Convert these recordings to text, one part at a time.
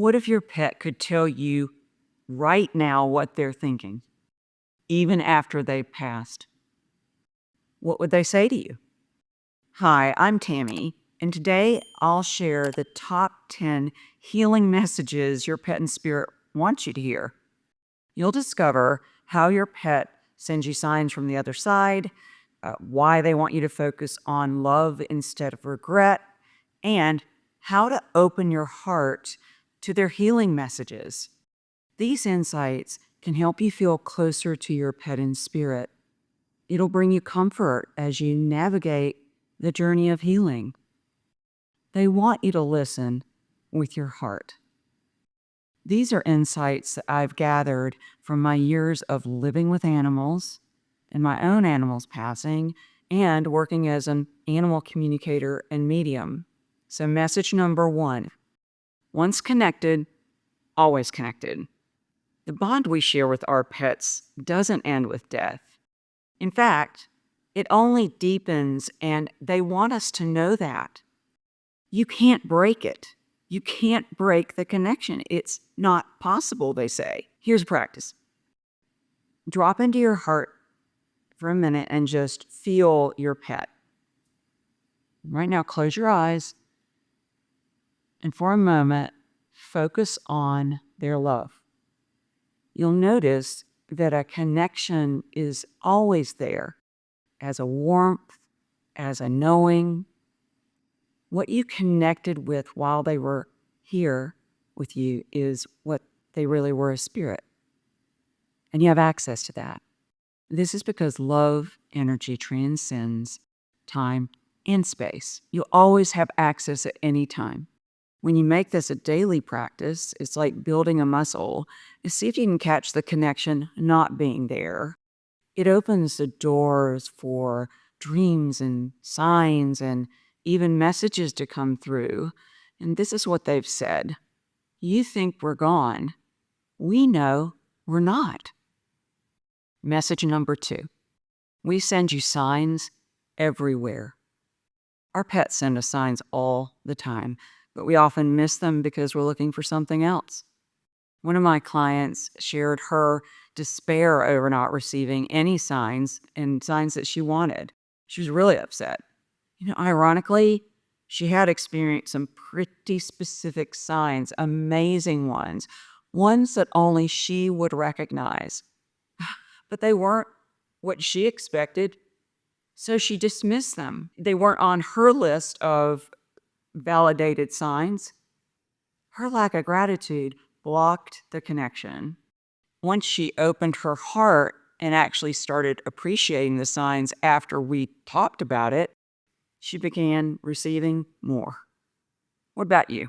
What if your pet could tell you right now what they're thinking, even after they've passed? What would they say to you? Hi, I'm Tami, and today I'll share the top 10 healing messages your pet and spirit wants you to hear. You'll discover how your pet sends you signs from the other side, why they want you to focus on love instead of regret, and how to open your heart to their healing messages. These insights can help you feel closer to your pet and spirit. It'll bring you comfort as you navigate the journey of healing. They want you to listen with your heart. These are insights that I've gathered from my years of living with animals and my own animals passing and working as an animal communicator and medium. So message number 1, once connected, always connected. The bond we share with our pets doesn't end with death. In fact, it only deepens, and they want us to know that. You can't break it. You can't break the connection. It's not possible, they say. Here's practice. Drop into your heart for a minute and just feel your pet. Right now, close your eyes, and for a moment, focus on their love. You'll notice that a connection is always there, as a warmth, as a knowing. What you connected with while they were here with you is what they really were, a spirit. And you have access to that. This is because love energy transcends time and space. You always have access at any time. When you make this a daily practice, it's like building a muscle. See if you can catch the connection not being there. It opens the doors for dreams and signs and even messages to come through. And this is what they've said. You think we're gone. We know we're not. Message number 2. We send you signs everywhere. Our pets send us signs all the time, but we often miss them because we're looking for something else. One of my clients shared her despair over not receiving any signs and signs that she wanted. She was really upset. Ironically, she had experienced some pretty specific signs, amazing ones that only she would recognize. But they weren't what she expected, so she dismissed them. They weren't on her list of validated signs. Her lack of gratitude blocked the connection. Once she opened her heart and actually started appreciating the signs after we talked about it, she began receiving more. What about you?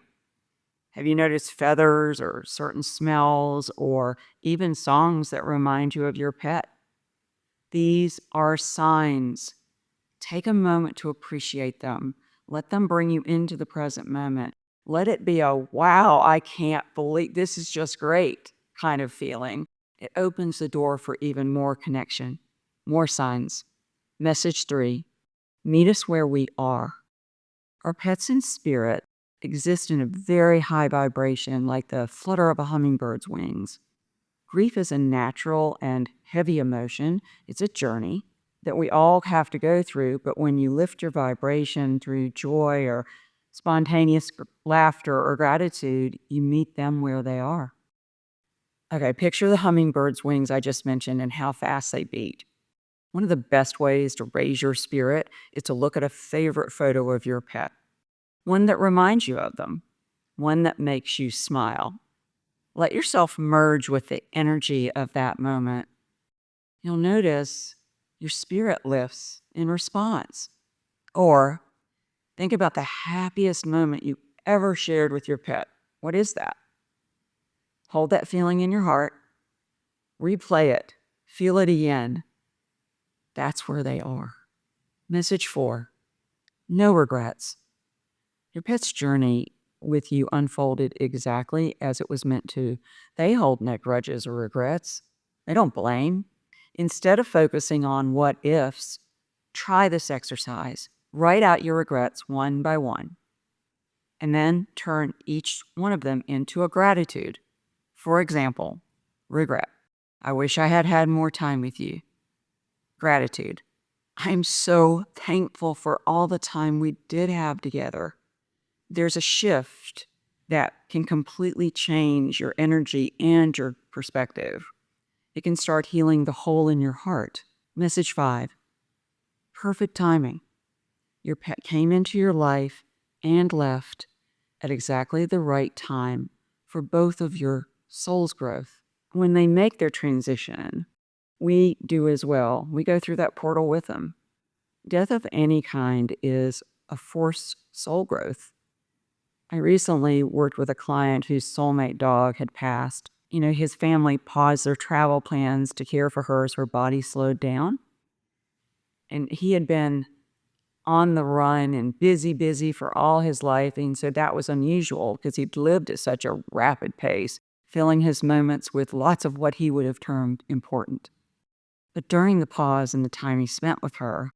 Have you noticed feathers or certain smells or even songs that remind you of your pet? These are signs. Take a moment to appreciate them. Let them bring you into the present moment. Let it be a, wow, I can't believe this is just great kind of feeling. It opens the door for even more connection, more signs. Message 3, meet us where we are. Our pets in spirit exist in a very high vibration, like the flutter of a hummingbird's wings. Grief is a natural and heavy emotion. It's a journey that we all have to go through, but when you lift your vibration through joy or spontaneous laughter or gratitude, you meet them where they are. Okay, picture the hummingbird's wings I just mentioned and how fast they beat. One of the best ways to raise your spirit is to look at a favorite photo of your pet, one that reminds you of them, one that makes you smile. Let yourself merge with the energy of that moment. You'll notice your spirit lifts in response. Or think about the happiest moment you ever shared with your pet. What is that? Hold that feeling in your heart. Replay it. Feel it again. That's where they are. Message 4, no regrets. Your pet's journey with you unfolded exactly as it was meant to. They hold no grudges or regrets. They don't blame. Instead of focusing on what ifs, try this exercise. Write out your regrets one by one. and then turn each one of them into a gratitude. For example, regret. I wish I had had more time with you. Gratitude. I'm so thankful for all the time we did have together. There's a shift that can completely change your energy and your perspective. It can start healing the hole in your heart. Message 5. Perfect timing. Your pet came into your life and left at exactly the right time for both of your soul's growth. When they make their transition, we do as well. We go through that portal with them. Death of any kind is a forced soul growth. I recently worked with a client whose soulmate dog had passed. His family paused their travel plans to care for her as her body slowed down. And he had been on the run and busy for all his life. And so that was unusual because he'd lived at such a rapid pace, filling his moments with lots of what he would have termed important. But during the pause and the time he spent with her,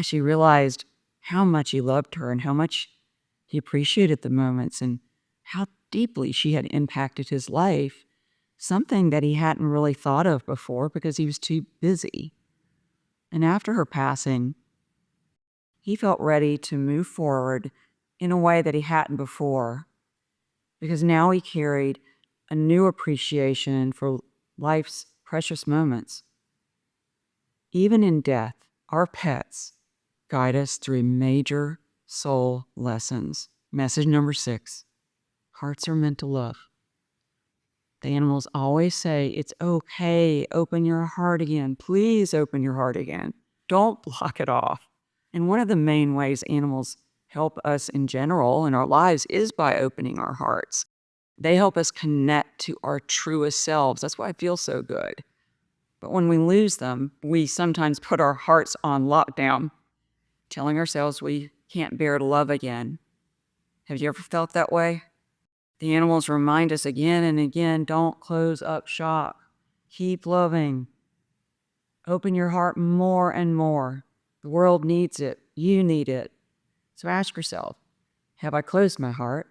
he realized how much he loved her and how much he appreciated the moments and how deeply she had impacted his life, something that he hadn't really thought of before because he was too busy. And after her passing, he felt ready to move forward in a way that he hadn't before, because now he carried a new appreciation for life's precious moments. Even in death, our pets guide us through major soul lessons. Message number 6. Hearts are meant to love. The animals always say, it's okay, open your heart again. Please open your heart again. Don't block it off. And one of the main ways animals help us in general in our lives is by opening our hearts. They help us connect to our truest selves. That's why I feel so good. But when we lose them, we sometimes put our hearts on lockdown, telling ourselves we can't bear to love again. Have you ever felt that way? The animals remind us again and again, don't close up shop. Keep loving. Open your heart more and more. The world needs it. You need it. So ask yourself, have I closed my heart?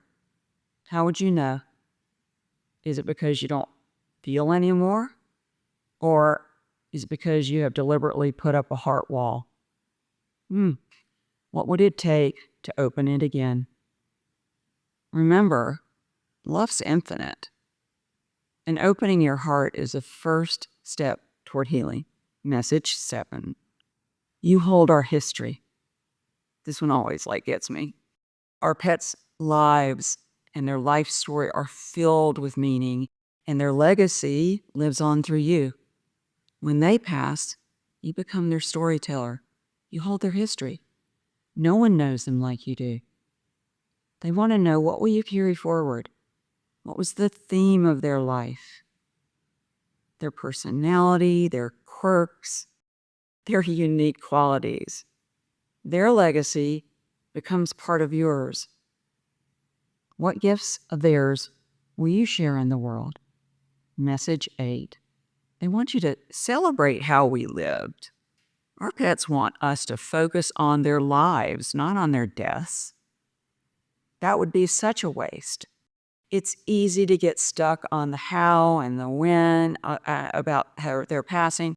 How would you know? Is it because you don't feel anymore? Or is it because you have deliberately put up a heart wall? What would it take to open it again? Remember, love's infinite. And opening your heart is a first step toward healing. Message 7. You hold our history. This one always gets me. Our pets' lives and their life story are filled with meaning, and their legacy lives on through you. When they pass, you become their storyteller. You hold their history. No one knows them like you do. They want to know, what will you carry forward? What was the theme of their life? Their personality, their quirks, their unique qualities. Their legacy becomes part of yours. What gifts of theirs will you share in the world? Message 8. They want you to celebrate how we lived. Our pets want us to focus on their lives, not on their deaths. That would be such a waste. It's easy to get stuck on the how and the when about how they're passing,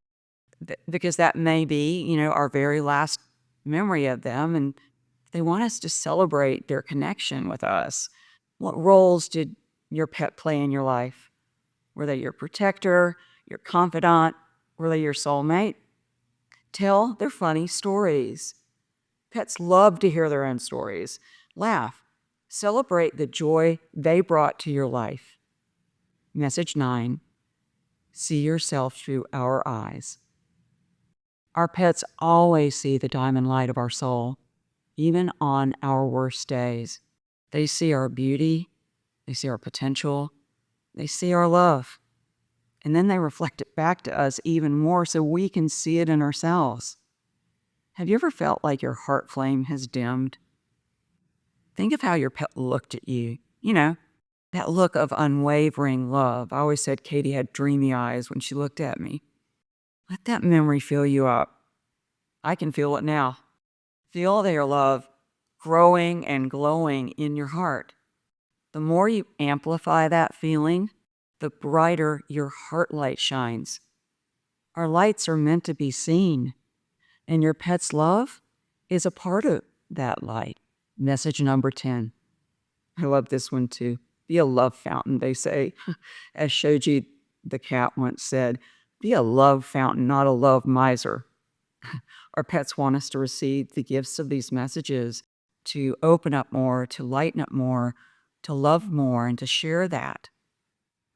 because that may be, our very last memory of them, and they want us to celebrate their connection with us. What roles did your pet play in your life? Were they your protector, your confidant? Were they your soulmate? Tell their funny stories. Pets love to hear their own stories. Laugh. Celebrate the joy they brought to your life. Message 9. See yourself through our eyes. Our pets always see the diamond light of our soul, even on our worst days. They see our beauty, they see our potential, they see our love. And then they reflect it back to us even more so we can see it in ourselves. Have you ever felt like your heart flame has dimmed? Think of how your pet looked at you. That look of unwavering love. I always said Katie had dreamy eyes when she looked at me. Let that memory fill you up. I can feel it now. Feel their love growing and glowing in your heart. The more you amplify that feeling, the brighter your heart light shines. Our lights are meant to be seen, and your pet's love is a part of that light. Message number 10. I love this one too. Be a love fountain, they say. As Shoji the cat once said, be a love fountain, not a love miser. Our pets want us to receive the gifts of these messages, to open up more, to lighten up more, to love more, and to share that.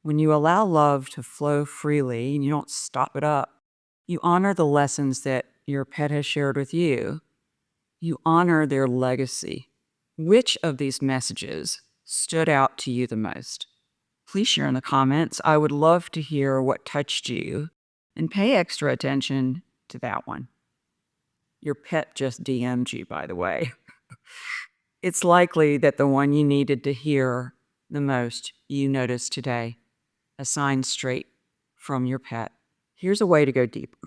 When you allow love to flow freely and you don't stop it up, you honor the lessons that your pet has shared with you. You honor their legacy. Which of these messages stood out to you the most? Please share in the comments. I would love to hear what touched you, and pay extra attention to that one. Your pet just DM'd you, by the way. It's likely that the one you needed to hear the most you noticed today, a sign straight from your pet. Here's a way to go deeper.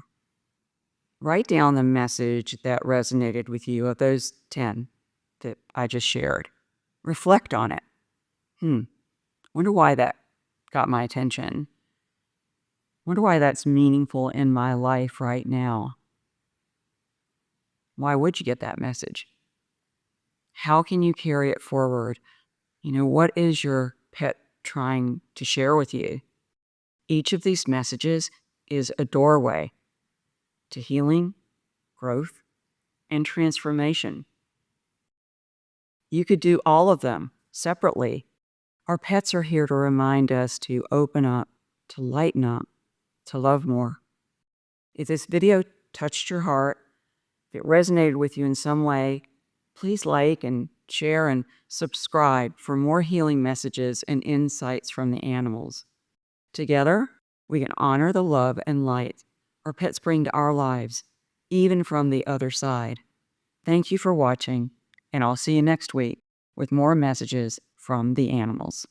Write down the message that resonated with you of those 10 that I just shared. Reflect on it. Wonder why that got my attention. Wonder why that's meaningful in my life right now. Why would you get that message? How can you carry it forward? What is your pet trying to share with you? Each of these messages is a doorway to healing, growth, and transformation. You could do all of them separately. Our pets are here to remind us to open up, to lighten up, to love more. If this video touched your heart, if it resonated with you in some way, please like and share and subscribe for more healing messages and insights from the animals. Together, we can honor the love and light our pets bring to our lives, even from the other side. Thank you for watching, and I'll see you next week with more messages from the animals.